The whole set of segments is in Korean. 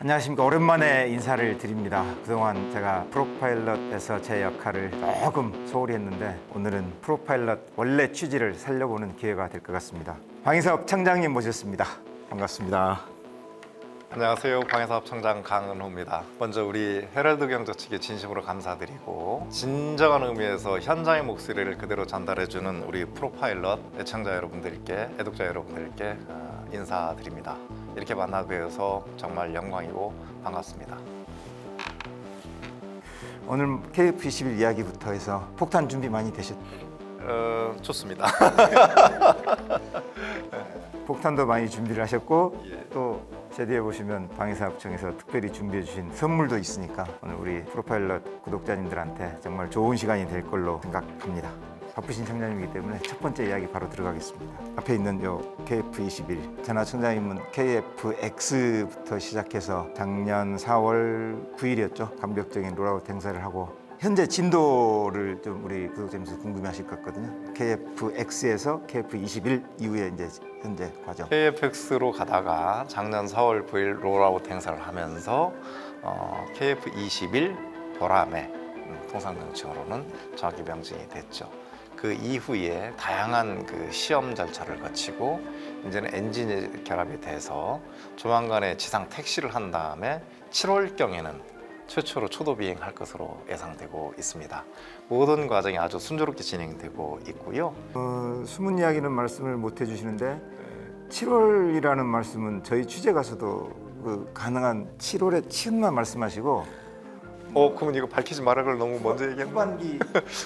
안녕하십니까. 오랜만에 인사를 드립니다. 그동안 제가 프로파일럿에서 제 역할을 조금 소홀히 했는데 오늘은 프로파일럿 원래 취지를 살려보는 기회가 될 것 같습니다. 방위사업 청장님 모셨습니다. 반갑습니다. 안녕하세요. 방위사업 청장 강은호입니다. 먼저 우리 헤럴드 경제 측에 진심으로 감사드리고 진정한 의미에서 현장의 목소리를 그대로 전달해주는 우리 프로파일럿 애청자 여러분들께, 애독자 여러분들께 인사드립니다. 이렇게 만나 뵈어서 정말 영광이고 반갑습니다. 오늘 KF-21 이야기부터 해서 폭탄 준비 많이 되셨죠? 좋습니다. 폭탄도 많이 준비를 하셨고 예. 또 제뒤에 보시면 방위사업청에서 특별히 준비해 주신 선물도 있으니까 오늘 우리 프로파일럿 구독자님들한테 정말 좋은 시간이 될 걸로 생각합니다. 바쁘신 청장님이기 때문에 첫 번째 이야기 바로 들어가겠습니다. 앞에 있는 요 KF-21 전하 청장님은 KF-X부터 시작해서 작년 4월 9일이었죠. 감격적인 롤아웃 행사를 하고 현재 진도를 좀 우리 구독자님들 궁금해하실 것 같거든요. KF-X에서 KF-21 이후에 이제 현재 과정. KF-X로 가다가 작년 4월 9일 롤아웃 행사를 하면서 KF-21 보람에 통상 명칭으로는 정확히 명칭이 됐죠. 그 이후에 다양한 그 시험 절차를 거치고 이제는 엔진이 결합이 돼서 조만간에 지상 택시를 한 다음에 7월경에는 최초로 초도 비행할 것으로 예상되고 있습니다. 모든 과정이 아주 순조롭게 진행되고 있고요. 숨은 이야기는 말씀을 못 해주시는데 7월이라는 말씀은 저희 취재 가서도 그 가능한 7월의 치은만 말씀하시고 그러면 이거 밝히지 말아를 너무 먼저 얘기했나?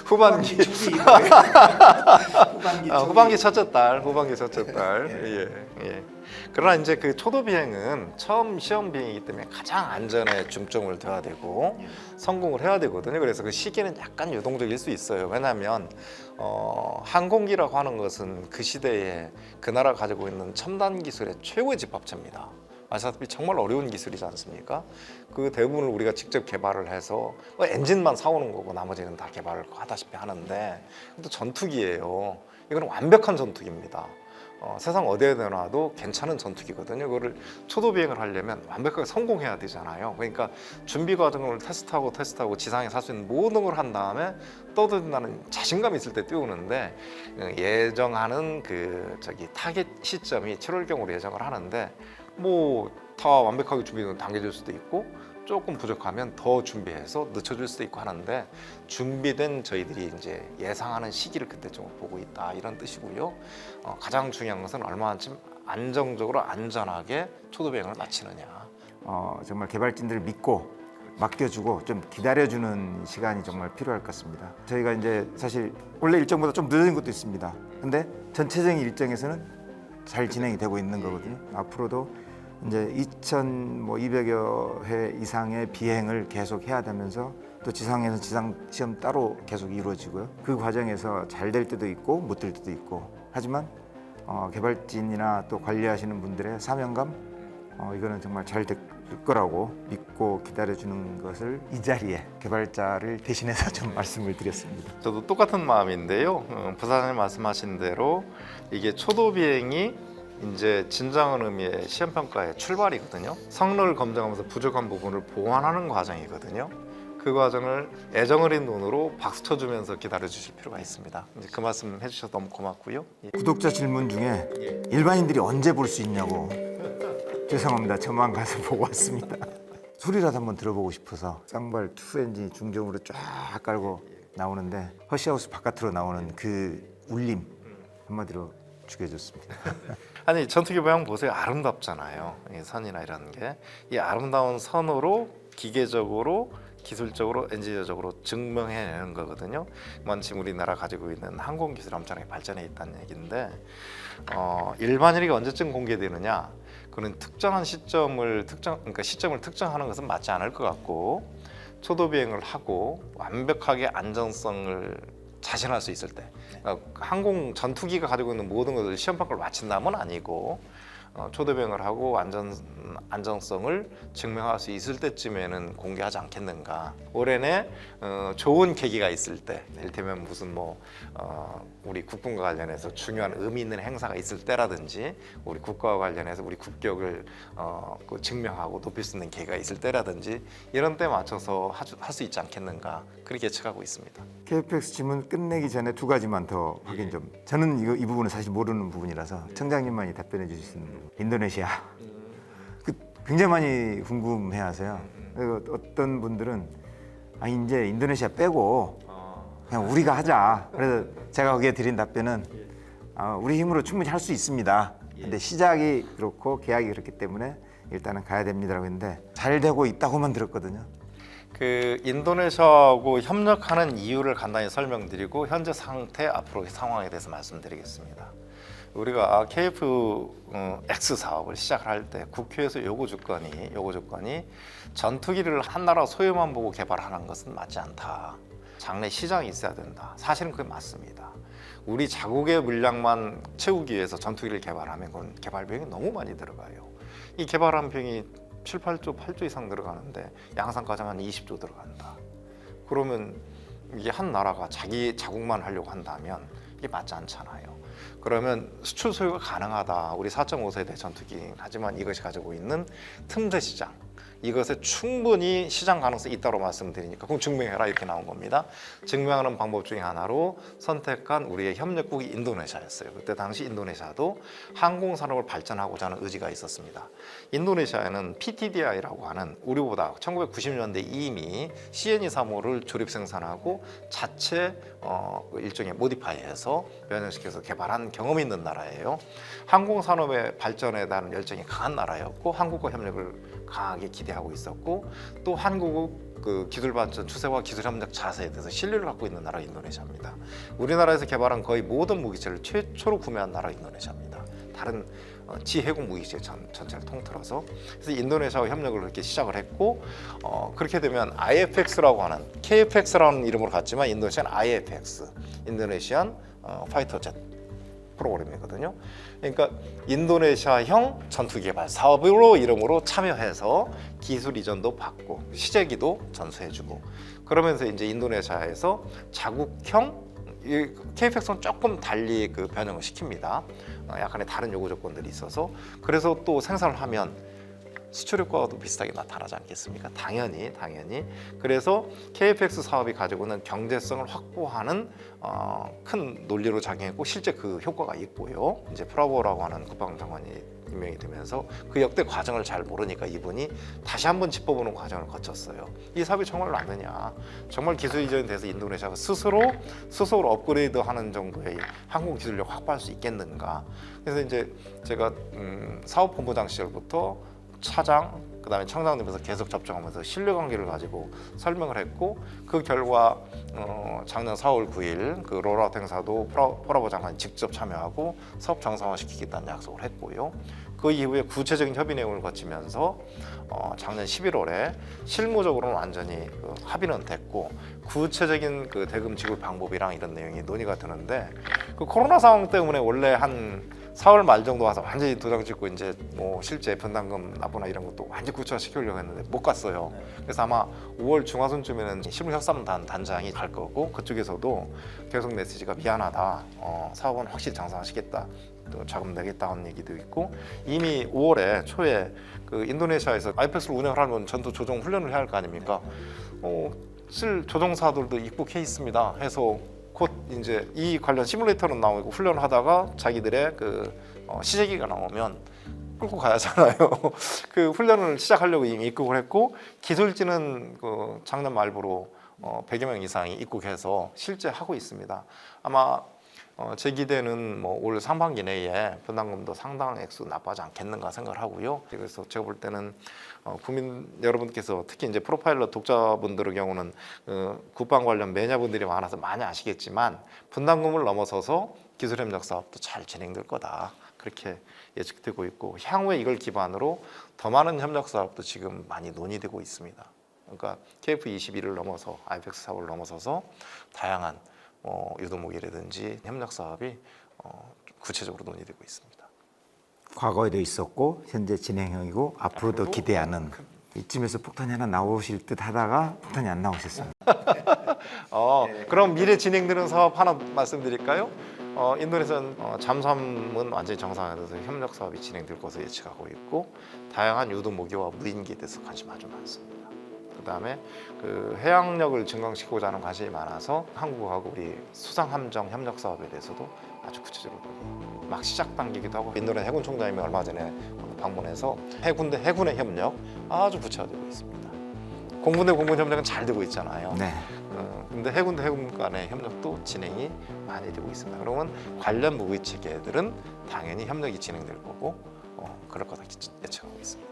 후반기 후반기 첫째 달. 예. 그러나 이제 그 초도 비행은 처음 시험 비행이기 때문에 가장 안전에 중점을 둬야 되고 성공을 해야 되거든요. 그래서 그 시기는 약간 유동적일 수 있어요. 왜냐하면 항공기라고 하는 것은 그 시대에 그 나라 가지고 있는 첨단 기술의 최고의 집합체입니다. 아시다시피 정말 어려운 기술이지 않습니까? 그 대부분을 우리가 직접 개발을 해서 엔진만 사오는 거고 나머지는 다 개발을 하다시피 하는데 또 전투기예요. 이거는 완벽한 전투기입니다. 세상 어디에 내놔도 괜찮은 전투기거든요. 그거를 초도 비행을 하려면 완벽하게 성공해야 되잖아요. 그러니까 준비 과정을 테스트하고 지상에 살 수 있는 모든 걸 한 다음에 떠든다는 자신감이 있을 때 띄우는데 예정하는 타겟 시점이 7월경으로 예정을 하는데 다 완벽하게 준비는 당겨질 수도 있고 조금 부족하면 더 준비해서 늦춰질 수도 있고 하는데 준비된 저희들이 이제 예상하는 시기를 그때쯤 보고 있다 이런 뜻이고요. 가장 중요한 것은 얼마만큼 안정적으로 안전하게 초도 비행을 마치느냐. 정말 개발진들을 믿고 맡겨주고 좀 기다려주는 시간이 정말 필요할 것 같습니다. 저희가 이제 사실 원래 일정보다 좀 늦은 것도 있습니다. 근데 전체적인 일정에서는 잘 진행이 되고 있는 거거든요. 앞으로도 이제 2,200여 회 이상의 비행을 계속 해야 되면서 또 지상에서 지상 시험 따로 계속 이루어지고요. 그 과정에서 잘 될 때도 있고 못 될 때도 있고 하지만 개발진이나 또 관리하시는 분들의 사명감 이거는 정말 잘 될 거라고 믿고 기다려주는 것을 이 자리에 개발자를 대신해서 좀 말씀을 드렸습니다. 저도 똑같은 마음인데요. 부사장님 말씀하신 대로 이게 초도 비행이 이제 진정한 의미의 시험평가의 출발이거든요. 성능을 검증하면서 부족한 부분을 보완하는 과정이거든요. 그 과정을 애정 어린 눈으로 박수 쳐주면서 기다려주실 필요가 있습니다. 이제 그 말씀 해주셔서 너무 고맙고요. 구독자 질문 중에 일반인들이 언제 볼 수 있냐고. 죄송합니다. 저만 가서 보고 왔습니다. 소리라도 한번 들어보고 싶어서 쌍발 투 엔진이 중정으로 쫙 깔고 나오는데 허쉬하우스 바깥으로 나오는 그 울림 한마디로 죽여줬습니다. 아니 전투기 모양 보세요. 아름답잖아요. 이 선이나 이런 게 이 아름다운 선으로 기계적으로 기술적으로 엔지니어적으로 증명해내는 거거든요. 지금 우리나라 가지고 있는 항공 기술이 엄청나게 발전해 있다는 얘기인데 일반인에게 언제쯤 공개되느냐? 그는 특정한 시점을 특정하는 것은 맞지 않을 것 같고 초도 비행을 하고 완벽하게 안전성을 자신할 수 있을 때 항공 전투기가 가지고 있는 모든 것을 시험 평가를 마친다면 아니고 초도병을 하고 안전성을 증명할 수 있을 때쯤에는 공개하지 않겠는가. 올해 내 좋은 계기가 있을 때, 이를테면 무슨 우리 국군과 관련해서 중요한 의미 있는 행사가 있을 때라든지, 우리 국가와 관련해서 우리 국격을 증명하고 높일 수 있는 계기가 있을 때라든지, 이런 때 맞춰서 할 수 있지 않겠는가, 그렇게 예측하고 있습니다. KFX 질문 끝내기 전에 두 가지만 더 확인 좀. 저는 이 부분은 사실 모르는 부분이라서 청장님만이 답변해 주실 수 있는 부분. 인도네시아. 굉장히 많이 궁금해하세요. 그리고 어떤 분들은 이제 인도네시아 빼고 그냥 우리가 하자. 그래서 제가 거기에 드린 답변은 우리 힘으로 충분히 할 수 있습니다. 근데 시작이 그렇고 계약이 그렇기 때문에 일단은 가야 됩니다라고 했는데 잘 되고 있다고만 들었거든요. 그 인도네시아하고 협력하는 이유를 간단히 설명드리고 현재 상태, 앞으로의 상황에 대해서 말씀드리겠습니다. 우리가 KF-X 사업을 시작할 때 국회에서 요구 조건이 전투기를 한 나라 소유만 보고 개발하는 것은 맞지 않다. 장래 시장이 있어야 된다. 사실은 그게 맞습니다. 우리 자국의 물량만 채우기 위해서 전투기를 개발하면 그건 개발 비용이 너무 많이 들어가요. 이 개발한 비용이 7, 8조, 8조 이상 들어가는데 양산까지 한 20조 들어간다. 그러면 이게 한 나라가 자기 자국만 하려고 한다면 이게 맞지 않잖아요. 그러면 수출 소유가 가능하다. 우리 4.5세대 전투기. 하지만 이것이 가지고 있는 틈새 시장, 이것에 충분히 시장 가능성이 있다고 말씀드리니까 그럼 증명해라 이렇게 나온 겁니다. 증명하는 방법 중에 하나로 선택한 우리의 협력국이 인도네시아였어요. 그때 당시 인도네시아도 항공산업을 발전하고자 하는 의지가 있었습니다. 인도네시아에는 PTDI라고 하는 우리보다 1990년대 이미 CN235를 조립 생산하고 자체 일종의 모디파이해서 변형시켜서 개발한 경험이 있는 나라예요. 항공산업의 발전에 대한 열정이 강한 나라였고 한국과 협력을 강하게 기대하고 있었고 또 한국의 그 기술 발전 추세와 기술 협력 자세에 대해서 신뢰를 갖고 있는 나라가 인도네시아입니다. 우리나라에서 개발한 거의 모든 무기체를 최초로 구매한 나라가 인도네시아입니다. 다른 지해군 무기체 전체를 통틀어서. 그래서 인도네시아와 협력을 그렇게 시작을 했고 그렇게 되면 IFX라고 하는 KFX라는 이름으로 갔지만 인도네시아는 IFX, 인도네시안 파이터 젯 프로그램이거든요. 그러니까 인도네시아형 전투기 개발 사업으로 이름으로 참여해서 기술 이전도 받고 시제기도 전수해주고 그러면서 이제 인도네시아에서 자국형 KFX는 조금 달리 그 변형을 시킵니다. 약간의 다른 요구 조건들이 있어서 그래서 또 생산을 하면 수출 효과도 비슷하게 나타나지 않겠습니까? 당연히. 그래서 KFX 사업이 가지고 있는 경제성을 확보하는 큰 논리로 작용했고 실제 그 효과가 있고요. 이제 프라보라고 하는 국방장관이 임명이 되면서 그 역대 과정을 잘 모르니까 이분이 다시 한번 짚어보는 과정을 거쳤어요. 이 사업이 정말 맞느냐? 정말 기술 이전이 돼서 인도네시아가 스스로 업그레이드하는 정도의 항공 기술력 확보할 수 있겠는가? 그래서 이제 제가 사업본부장 시절부터 차장, 그다음에 청장님에서 계속 접촉하면서 신뢰관계를 가지고 설명을 했고 그 결과 작년 4월 9일 그 롤아웃 행사도 프라보 장관이 직접 참여하고 사업 정상화시키겠다는 약속을 했고요. 그 이후에 구체적인 협의 내용을 거치면서 작년 11월에 실무적으로는 완전히 합의는 됐고 구체적인 그 대금 지급 방법이랑 이런 내용이 논의가 되는데 그 코로나 상황 때문에 원래 한 4월 말 정도 와서 완전히 도장 찍고 이제 뭐 실제 변당금 납부나 이런 것도 완전히 구체화시키려고 했는데 못 갔어요. 그래서 아마 5월 중하순쯤에는 실무협상단 단장이 갈 거고 그쪽에서도 계속 메시지가 미안하다. 사업은 확실히 정상화시켰다. 또 자금 내겠다는 얘기도 있고 이미 5월에 초에 그 인도네시아에서 IPX를 운영하려면 전투 조종 훈련을 해야 할 거 아닙니까? 쓸 조종사들도 입국해 있습니다. 해서 곧 이제 이 관련 시뮬레이터는 나오고 훈련을 하다가 자기들의 그 시제기가 나오면 끌고 가야잖아요. 그 훈련을 시작하려고 이미 입국을 했고 기술진은 그 작년 말부로 100여 명 이상이 입국해서 실제 하고 있습니다. 아마 제 기대는 뭐 올 상반기 내에 변당금도 상당한 액수 납부하지 않겠는가 생각을 하고요. 그래서 제가 볼 때는 국민 여러분께서 특히 이제 프로파일러 독자분들의 경우는 국방 관련 매니아분들이 많아서 많이 아시겠지만 분담금을 넘어서서 기술협력 사업도 잘 진행될 거다. 그렇게 예측되고 있고 향후에 이걸 기반으로 더 많은 협력 사업도 지금 많이 논의되고 있습니다. 그러니까 KF-21을 넘어서 IPX 사업을 넘어서서 다양한 유도무기라든지 협력 사업이 구체적으로 논의되고 있습니다. 과거에도 있었고 현재 진행형이고 앞으로도 기대하는 이쯤에서 폭탄이 하나 나오실 듯 하다가 폭탄이 안 나오셨습니다. 그럼 미래 진행되는 사업 하나 말씀드릴까요? 인도네시아는 잠수함은 완전히 정상화돼서 협력 사업이 진행될 것으로 예측하고 있고 다양한 유도 모기와 무인기에 대해서 관심 아주 많습니다. 그다음에 그 해양력을 증강시키고자 하는 관심이 많아서 한국하고 우리 수상 함정 협력 사업에 대해서도 아주 구체적으로 막 시작 단계이기도 하고 인도네시아 해군 총장님이 얼마 전에 방문해서 해군의 협력 아주 구체화되고 있습니다. 공군 대 공군 협력은 잘 되고 있잖아요. 네. 근데 해군 대 해군 간의 협력도 진행이 많이 되고 있습니다. 그러면 관련 무기 체계들은 당연히 협력이 진행될 거고 그럴 거다 예측하고 있습니다.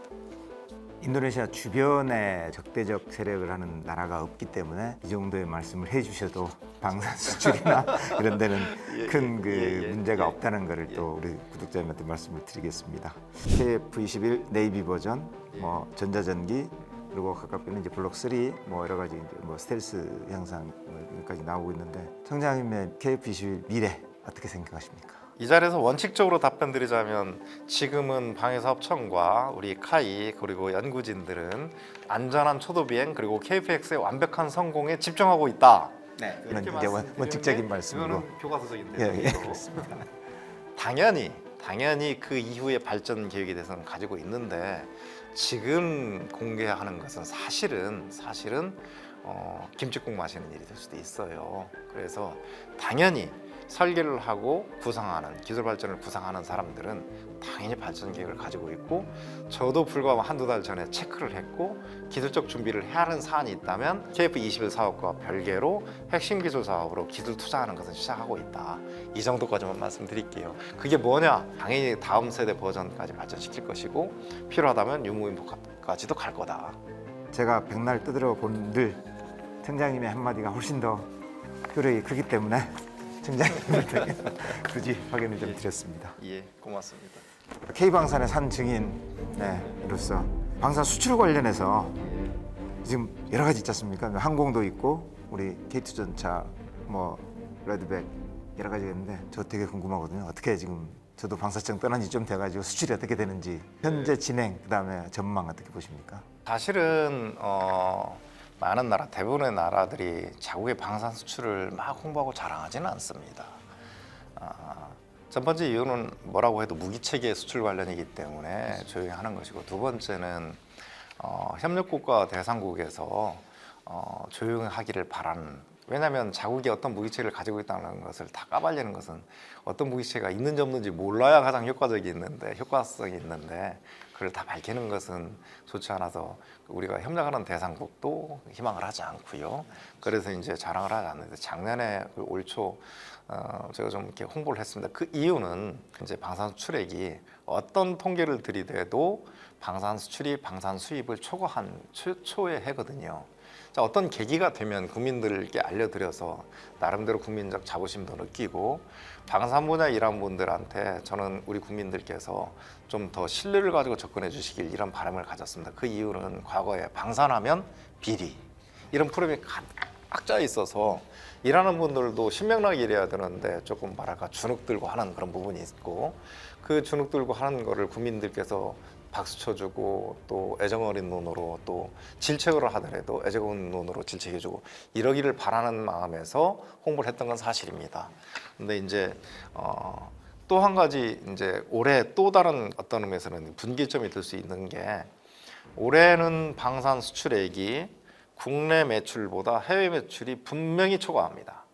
인도네시아 주변에 적대적 세력을 하는 나라가 없기 때문에 이 정도의 말씀을 해주셔도 방산 수출이나 이런 데는 큰 문제가 없다는 것을 또 우리 구독자님한테 말씀을 드리겠습니다. KF-21 네이비 버전, 뭐 전자전기 그리고 가깝게는 이제 블록 3, 뭐 여러 가지 이제 뭐 스텔스 향상까지 나오고 있는데 청장님의 KF-21 미래 어떻게 생각하십니까? 이 자리에서 원칙적으로 답변드리자면 지금은 방위사업청과 우리 카이 그리고 연구진들은 안전한 초도 비행 그리고 KF-X의 완벽한 성공에 집중하고 있다. 네, 이런 이제 원칙적인 말씀으로. 이거는 교과서적인 예, 대답이고 그렇습니다. 당연히 그 이후의 발전 계획에 대해서는 가지고 있는데 지금 공개하는 것은 사실은 김칫국 마시는 일이 될 수도 있어요. 그래서 당연히 설계를 하고 구상하는 기술 발전을 구상하는 사람들은 당연히 발전 계획을 가지고 있고 저도 불과 한두 달 전에 체크를 했고 기술적 준비를 해야 하는 사안이 있다면 KF-21 사업과 별개로 핵심 기술 사업으로 기술 투자하는 것은 시작하고 있다. 이 정도까지만 말씀드릴게요. 그게 뭐냐? 당연히 다음 세대 버전까지 발전시킬 것이고 필요하다면 유무인포까지도 갈 거다. 제가 백날 뜯으러 본들 청장님의 한마디가 훨씬 더 효력이 크기 때문에 청장님을 통해서 굳이 확인을 좀 드렸습니다. 예, 고맙습니다. K방산의 산 증인으로서 방산 수출 관련해서 지금 여러 가지 있지 않습니까? 항공도 있고 우리 K2 전차, 뭐 레드백 여러 가지가 있는데 저 되게 궁금하거든요. 어떻게 지금 저도 방사청 떠난 지 좀 돼가지고 수출이 어떻게 되는지 현재 진행 그다음에 전망 어떻게 보십니까? 사실은 많은 나라, 대부분의 나라들이 자국의 방산 수출을 막 홍보하고 자랑하지는 않습니다. 첫 번째 이유는 뭐라고 해도 무기 체계 수출 관련이기 때문에 조용히 하는 것이고 두 번째는 협력국가 대상국에서 조용히 하기를 바라는 왜냐하면 자국이 어떤 무기체계를 가지고 있다는 것을 다 까발리는 것은 어떤 무기체계가 있는지 없는지 몰라야 가장 효과성이 있는데 그걸 다 밝히는 것은 좋지 않아서 우리가 협력하는 대상국도 희망을 하지 않고요. 그래서 이제 자랑을 하지 않는데 작년에 올 초 제가 좀 이렇게 홍보를 했습니다. 그 이유는 이제 방산 수출액이 어떤 통계를 들이대도 방산 수출이 방산 수입을 초과한 최초의 해거든요. 자, 어떤 계기가 되면 국민들께 알려드려서 나름대로 국민적 자부심도 느끼고 방산 분야에 일하는 분들한테 저는 우리 국민들께서 좀 더 신뢰를 가지고 접근해 주시길 이런 바람을 가졌습니다. 그 이유는 과거에 방산하면 비리 이런 프로그램이 각자 있어서 일하는 분들도 신명나게 일해야 되는데 조금 뭐랄까 주눅들고 하는 그런 부분이 있고 그 주눅들고 하는 거를 국민들께서 박수 쳐주고 또 애정 어린 눈으로 또 질책을 하더라도 애정 어린 눈으로 질책해주고 이러기를 바라는 마음에서 홍보를 했던 건 사실입니다. 근데 이제 또 한 가지 이제 올해 또 다른 어떤 의미에서는 분기점이 될 수 있는 게 올해는 방산 수출액이 국내 매출보다 해외 매출이 분명히 초과합니다.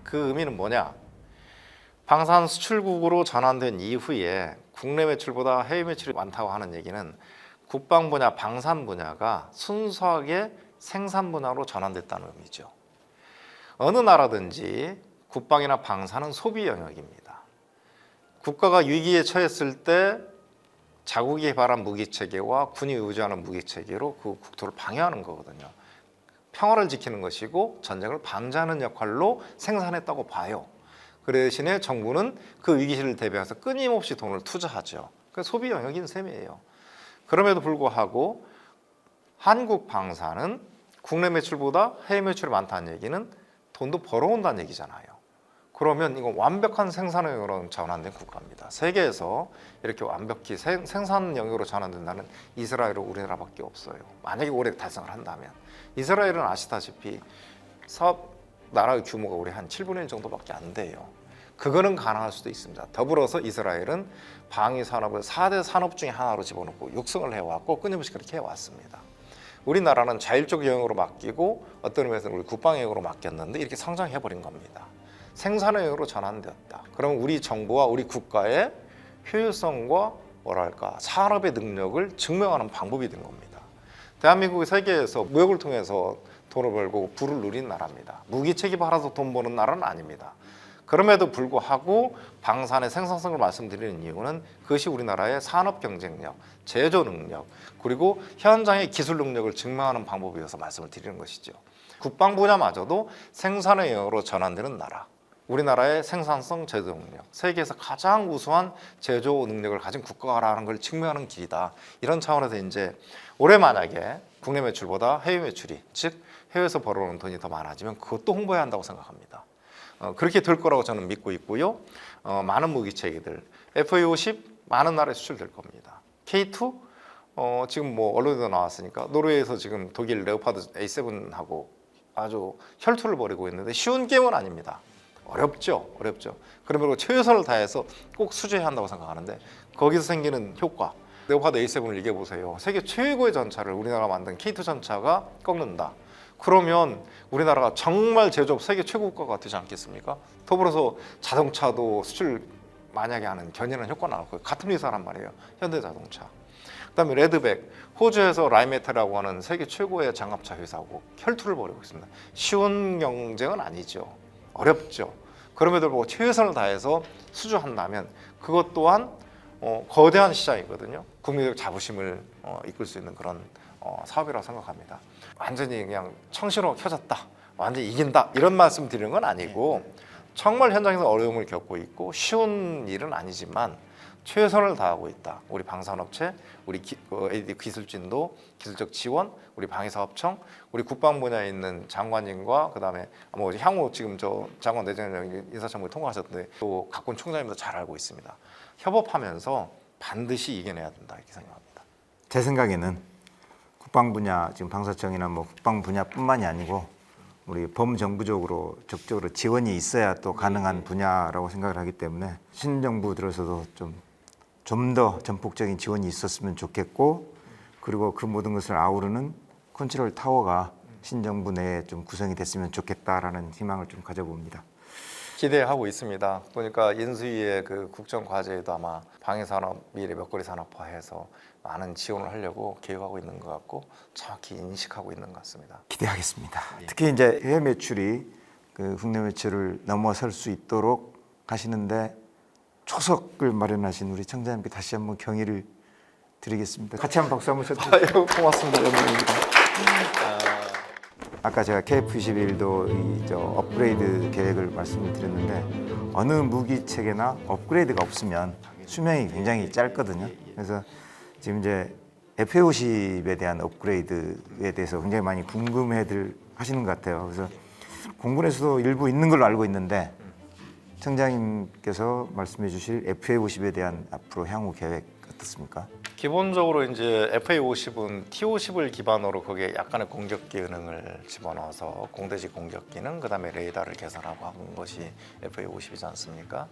그 의미는 뭐냐? 방산 수출국으로 전환된 이후에 국내 매출보다 해외 매출이 많다고 하는 얘기는 국방 분야, 방산 분야가 순수하게 생산 분야로 전환됐다는 의미죠. 어느 나라든지 국방이나 방산은 소비 영역입니다. 국가가 위기에 처했을 때 자국이 개발한 무기 체계와 군이 의지하는 무기 체계로 그 국토를 방해하는 거거든요. 평화를 지키는 것이고 전쟁을 방지하는 역할로 생산했다고 봐요. 그 대신에 정부는 그 위기를 대비해서 끊임없이 돈을 투자하죠. 그 소비 영역인 셈이에요. 그럼에도 불구하고 한국 방산은 국내 매출보다 해외 매출이 많다는 얘기는 돈도 벌어온다는 얘기잖아요. 그러면 이건 완벽한 생산 영역으로 전환된 국가입니다. 세계에서 이렇게 완벽히 생산 영역으로 전환된 나라는 이스라엘과 우리나라밖에 없어요. 만약에 올해 달성을 한다면. 이스라엘은 아시다시피 사업 나라의 규모가 우리 한 7분의 1 정도밖에 안 돼요. 그거는 가능할 수도 있습니다. 더불어서 이스라엘은 방위 산업을 4대 산업 중에 하나로 집어넣고 육성을 해왔고 끊임없이 그렇게 해왔습니다. 우리나라는 자율적 영역으로 맡기고 어떤 의미에서는 우리 국방 영역으로 맡겼는데 이렇게 성장해버린 겁니다. 생산 영역으로 전환되었다. 그러면 우리 정부와 우리 국가의 효율성과 뭐랄까 산업의 능력을 증명하는 방법이 된 겁니다. 대한민국이 세계에서 무역을 통해서 돈을 벌고 부를 누린 나라입니다. 무기체계 팔아서 돈 버는 나라는 아닙니다. 그럼에도 불구하고 방산의 생산성을 말씀드리는 이유는 그것이 우리나라의 산업 경쟁력, 제조 능력, 그리고 현장의 기술 능력을 증명하는 방법이어서 말씀을 드리는 것이죠. 국방 분야마저도 생산의 영역으로 전환되는 나라. 우리나라의 생산성, 제조 능력, 세계에서 가장 우수한 제조 능력을 가진 국가라는 걸 증명하는 길이다. 이런 차원에서 이제 올해 만약에 국내 매출보다 해외 매출이, 즉 해외에서 벌어오는 돈이 더 많아지면 그것도 홍보해야 한다고 생각합니다. 그렇게 될 거라고 저는 믿고 있고요. 많은 무기체계들 FA50 많은 나라에 수출될 겁니다. K2 지금 뭐 언론에도 나왔으니까 노르웨이에서 지금 독일 레오파드 A7하고 아주 혈투를 벌이고 있는데 쉬운 게임은 아닙니다. 어렵죠. 그러므로 최선을 다해서 꼭 수주해야 한다고 생각하는데 거기서 생기는 효과. 레오파드 A7을 얘기해 보세요. 세계 최고의 전차를 우리나라가 만든 K2 전차가 꺾는다. 그러면 우리나라가 정말 제조업 세계 최고 국가가 되지 않겠습니까? 더불어서 자동차도 수출 만약에 하는 견인하는 효과 나올 거예요. 같은 회사란 말이에요. 현대자동차. 그다음에 레드백, 호주에서 라이메타라고 하는 세계 최고의 장갑차 회사고 혈투를 벌이고 있습니다. 쉬운 경쟁은 아니죠. 어렵죠. 그럼에도 불구하고 최선을 다해서 수주한다면 그것 또한 거대한 시장이거든요. 국민적 자부심을 이끌 수 있는 그런 사업이라고 생각합니다. 완전히 그냥 청신호 켜졌다, 완전히 이긴다 이런 말씀 드리는 건 아니고 정말 현장에서 어려움을 겪고 있고 쉬운 일은 아니지만 최선을 다하고 있다. 우리 방산업체, 우리 AD 기술진도 기술적 지원, 우리 방위사업청, 우리 국방 분야에 있는 장관님과 그다음에 뭐 향후 지금 저 장관 내정령 인사청문회 통과하셨는데 또 각군 총장님도 잘 알고 있습니다. 협업하면서 반드시 이겨내야 된다 이렇게 생각합니다. 제 생각에는 국방 분야 지금 방사청이나 뭐 국방 분야뿐만이 아니고 우리 범정부적으로 적극적으로 지원이 있어야 또 가능한 분야라고 생각을 하기 때문에 신정부 들어서도 좀 더 전폭적인 지원이 있었으면 좋겠고 그리고 그 모든 것을 아우르는 컨트롤 타워가 신정부 내에 좀 구성이 됐으면 좋겠다라는 희망을 좀 가져봅니다. 기대하고 있습니다. 보니까 인수위의 그 국정 과제에도 아마 방위산업 미래 먹거리 산업화해서 많은 지원을 하려고 계획하고 있는 것 같고 정확히 인식하고 있는 것 같습니다. 기대하겠습니다. 특히 이제 해외 매출이 그 국내 매출을 넘어설 수 있도록 하시는데 초석을 마련하신 우리 청장님께 다시 한번 경의를 드리겠습니다. 같이 한번 박수 한번 쳐주세요. 아유, 고맙습니다. 영광입니다. 아까 제가 KF-21도 업그레이드 계획을 말씀을 드렸는데 어느 무기 체계나 업그레이드가 없으면 수명이 굉장히 짧거든요. 그래서 지금 이제 FA50에 대한 업그레이드에 대해서 굉장히 많이 궁금해들 하시는 것 같아요. 그래서 공군에서도 일부 있는 걸로 알고 있는데 청장님께서 말씀해 주실 FA50에 대한 앞으로 향후 계획 어떻습니까? 기본적으로 이제 FA50은 T50을 기반으로 거기에 약간의 공격기 기능을 집어넣어서 공대지 공격 기능, 그다음에 레이더를 개선하고 한 것이 FA50이지 않습니까?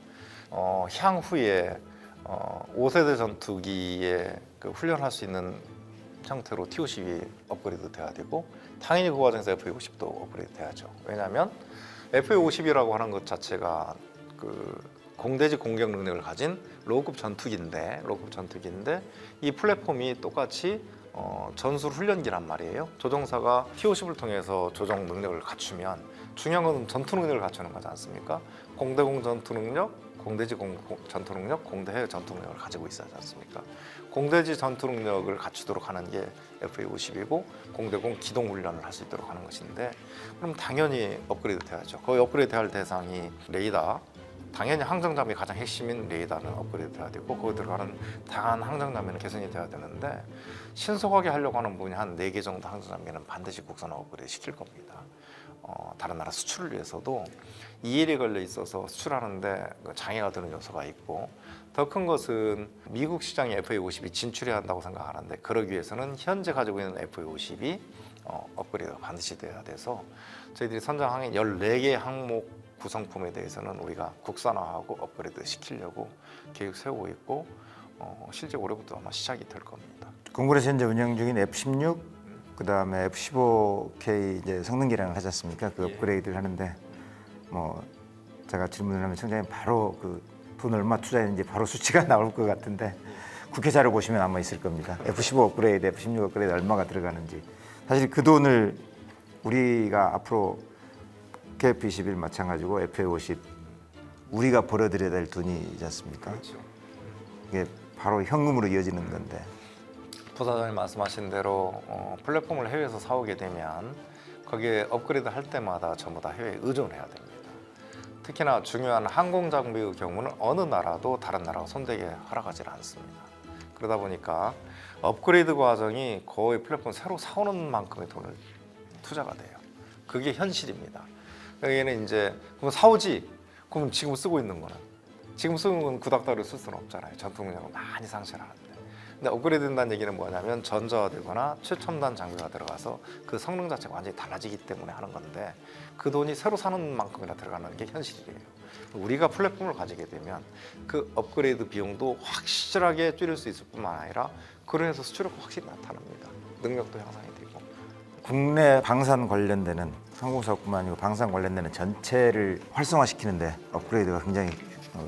향후에 5세대 전투기에 그 훈련할 수 있는 형태로 T50이 업그레이드 돼야 되고 당연히 그 과정에서 FA50도 업그레이드 돼야죠. 왜냐하면 FA50이라고 하는 것 자체가 그 공대지 공격 능력을 가진 로급 전투기인데 이 플랫폼이 똑같이 전술 훈련기란 말이에요. 조종사가 T50을 통해서 조종 능력을 갖추면 중요한 건 전투 능력을 갖추는 거지 않습니까? 공대공 전투 능력, 공대지 전투 능력, 공대해 전투 능력을 가지고 있어야 하지 않습니까? 공대지 전투 능력을 갖추도록 하는 게 FA50이고 공대공 기동 훈련을 할 수 있도록 하는 것인데 그럼 당연히 업그레이드 돼야죠. 거기 업그레이드 할 대상이 레이더, 당연히 항정장비 가장 핵심인 레이더는 업그레이드 돼야 되고 거기 들어가는 다양한 항정장비는 개선이 돼야 되는데 신속하게 하려고 하는 분이 한 4개 정도 항정장비는 반드시 국산 업그레이드 시킬 겁니다. 다른 나라 수출을 위해서도 이일이 걸려 있어서 수출하는데 장애가 되는 요소가 있고, 더 큰 것은 미국 시장에 FA50이 진출해야 한다고 생각하는데, 그러기 위해서는 현재 가지고 있는 FA50이 업그레이드가 반드시 돼야 돼서 저희들이 선정한 14개 항목 구성품에 대해서는 우리가 국산화하고 업그레이드 시키려고 계획 세우고 있고, 실제 올해부터 아마 시작이 될 겁니다. 공군에서 현재 운영 중인 F16, 그다음에 F15K 이제 성능 개량을 하지 않습니까? 그 업그레이드를 하는데 뭐 제가 질문을 하면 청장님 바로 그 돈 얼마 투자했는지 바로 수치가 나올 것 같은데 국회 자료 보시면 아마 있을 겁니다. F15 업그레이드, F16 업그레이드 얼마가 들어가는지. 사실 그 돈을 우리가 앞으로 KF21 마찬가지고 FA50 우리가 벌어들여야 될 돈이지 않습니까? 그렇죠. 이게 바로 현금으로 이어지는 건데. 부사장님 말씀하신 대로 플랫폼을 해외에서 사오게 되면 거기에 업그레이드 할 때마다 전부 다 해외에 의존해야 됩니다. 특히나 중요한 항공 장비의 경우는 어느 나라도 다른 나라가 손대게 허락하지 않습니다. 그러다 보니까 업그레이드 과정이 거의 플랫폼 새로 사오는 만큼의 돈을 투자가 돼요. 그게 현실입니다. 여기는 이제 그럼 사오지, 그럼 지금 쓰고 있는 거는, 지금 쓰는 건 구닥다리를 쓸 수는 없잖아요. 전투 능력을 많이 상실하는데. 근데 업그레이드 된다는 얘기는 뭐냐면 전자화되거나 최첨단 장비가 들어가서 그 성능 자체가 완전히 달라지기 때문에 하는 건데, 그 돈이 새로 사는 만큼이나 들어가는 게 현실이에요. 우리가 플랫폼을 가지게 되면 그 업그레이드 비용도 확실하게 줄일 수 있을 뿐만 아니라 그로 해서 수출력이 확실히 나타납니다. 능력도 향상이 되고. 국내 방산 관련되는 항공사뿐만 아니고 방산 관련되는 전체를 활성화시키는데 업그레이드가 굉장히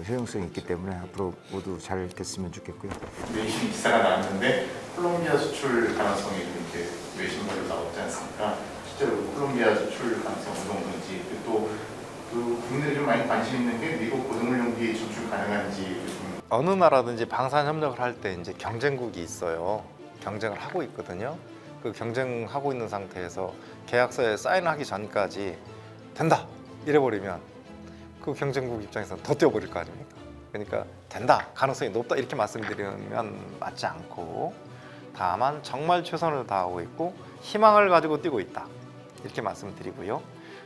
효용성이 있기 때문에 앞으로 모두 잘 됐으면 좋겠고요. 외신 기사가 나왔는데 콜롬비아 수출 가능성이 이렇게 외신 보도 나왔지 않습니까? 실제로 콜롬비아 수출 가능성 어느 정도인지, 또 국내에 좀 많이 관심 있는 게 미국 고등훈련기 전출 가능한지. 어느 나라든지 방산 협력을 할 때 이제 경쟁국이 있어요. 경쟁을 하고 있거든요. 그 경쟁하고 있는 상태에서 계약서에 사인하기 전까지 된다 이래버리면 그 경쟁국 입장에서는 더 뛰어버릴 거 아닙니까? 그러니까 된다, 가능성이 높다 이렇게 말씀드리면 맞지 않고, 다만 정말 최선을 다하고 있고 희망을 가지고 뛰고 있다 이렇게 말씀드리고요.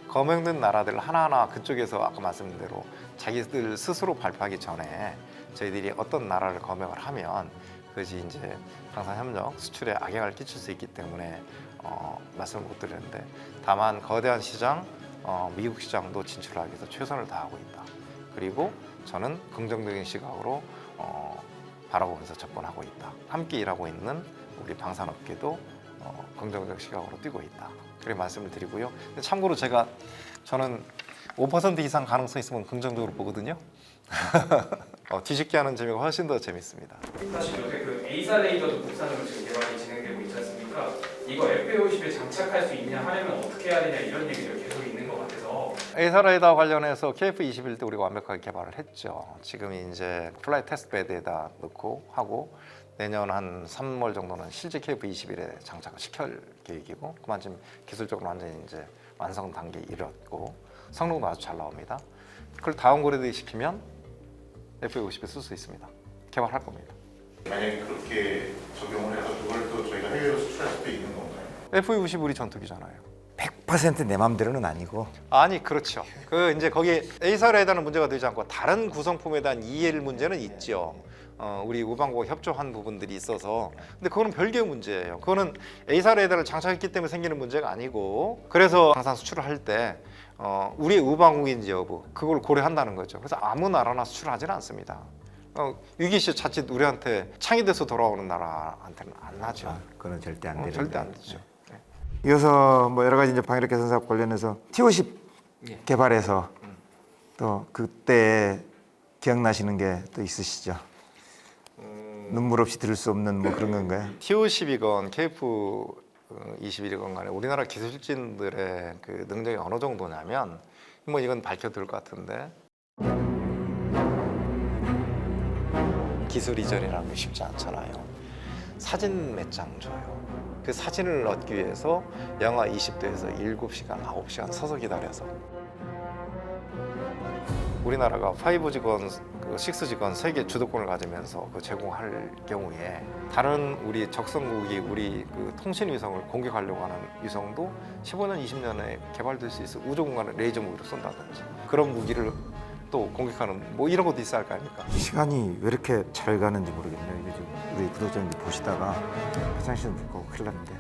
검증된 나라들 하나하나 그쪽에서 아까 말씀드린 대로 자기들 스스로 발표하기 전에 저희들이 어떤 나라를 검증을 하면 그것이 이제 방산 협력 수출에 악영향을 끼칠 수 있기 때문에 말씀을 못 드렸는데, 다만 거대한 시장 미국 시장도 진출하기 위해서 최선을 다하고 있다. 그리고 저는 긍정적인 시각으로 바라보면서 접근하고 있다. 함께 일하고 있는 우리 방산업계도 긍정적 시각으로 뛰고 있다. 그렇게 말씀을 드리고요. 참고로 저는 5% 이상 가능성 있으면 긍정적으로 보거든요. 뒤집기 하는 재미가 훨씬 더 재밌습니다. 사실 요새 그 A사 레이더도 국산으로 지금 개발이 진행되고 있지 않습니까? 이거 FA50에 장착할 수 있냐 하려면 어떻게 해야 되냐 이런 얘기가 계속 있는 것 같아서. A사 레이더 관련해서 KF21 때 우리가 완벽하게 개발을 했죠. 지금 이제 플라이 테스트 베드에다 넣고 하고 내년 한 3월 정도는 실제 KF21에 장착을 시킬 계획이고, 그만 지금 기술적으로 완전히 이제 완성 단계에 이르렀고 성능도 아주 잘 나옵니다. 그걸 다운그레이드 시키면 FA50에 쓸 수 있습니다. 개발할 겁니다. 만약에 그렇게 적용을 해서 그걸 또 저희가 해외로 수출할 수도 있는 건가요? FA50 우리 전투기잖아요. 100% 내 맘대로는 아니고. 아니 그렇죠. 그 이제 거기에 A사 레이더는 문제가 되지 않고 다른 구성품에 대한 이해를 문제는 있죠. 우리 우방국과 협조한 부분들이 있어서, 근데 그거는 별개의 문제예요. 그거는 A사 레이더를 장착했기 때문에 생기는 문제가 아니고, 그래서 항상 수출을 할 때 우리의 우방국인지 여부 그걸 고려한다는 거죠. 그래서 아무 나라나 수출하지는 않습니다. 위기 시 자칫 우리한테 창의돼서 돌아오는 나라한테는 안 나죠. 그건 절대 안 되는. 절대 안 되죠. 이어서 뭐 여러 가지 이제 방위력 개선 사업 관련해서 T50 개발해서 또 그때 기억나시는 게 또 있으시죠? 눈물 없이 들을 수 없는 뭐 그런 건가요? T50이건 KF21이건 간에 우리나라 기술진들의 그 능력이 어느 정도냐면, 뭐 이건 밝혀둘 것 같은데, 기술 이전이라는 게 쉽지 않잖아요. 사진 몇 장 줘요. 그 사진을 얻기 위해서 영하 20도에서 7시간, 9시간 서서 기다려서 우리나라가 5G건, 6G건 세계 주도권을 가지면서 그 제공할 경우에 다른 우리 적성국이 우리 그 통신 위성을 공격하려고 하는 위성도 15년, 20년에 개발될 수 있어 우주 공간을 레이저 무기로 쏜다든지 그런 무기를 또 공격하는 뭐 이런 것도 있어야 할 거 아닙니까? 시간이 왜 이렇게 잘 가는지 모르겠네요. 이게 지금 우리 구독자님들 보시다가 화장실 좀 갈 거 큰일 났는데